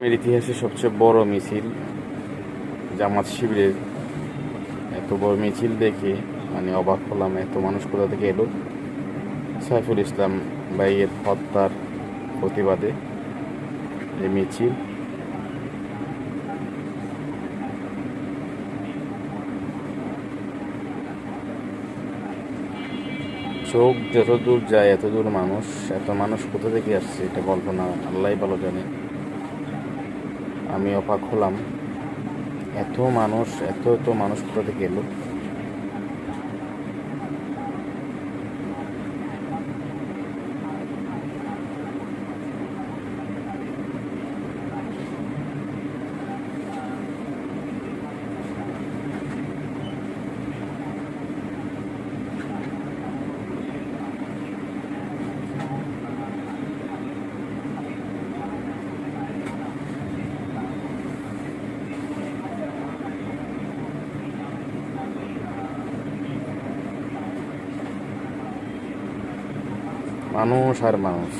এর ইতিহাসে সবচেয়ে বড় মিছিল জামাত শিবিরের। এত বড় মিছিল দেখে অবাক হলাম, এত মানুষ কোথা থেকে এলো। সাইফুল ইসলাম ভাইয়ের হত্যার প্রতিবাদে এই মিছিল। চোখ যত দূর যায় এত দূর মানুষ, এত মানুষ কোথা থেকে আসছে এটা কল্পনা আল্লাহ ভালো জানে। আমি অবাক হলাম, এত মানুষ এত এত মানুষ কোথা থেকে এলো। মানুষ আর মানুষ।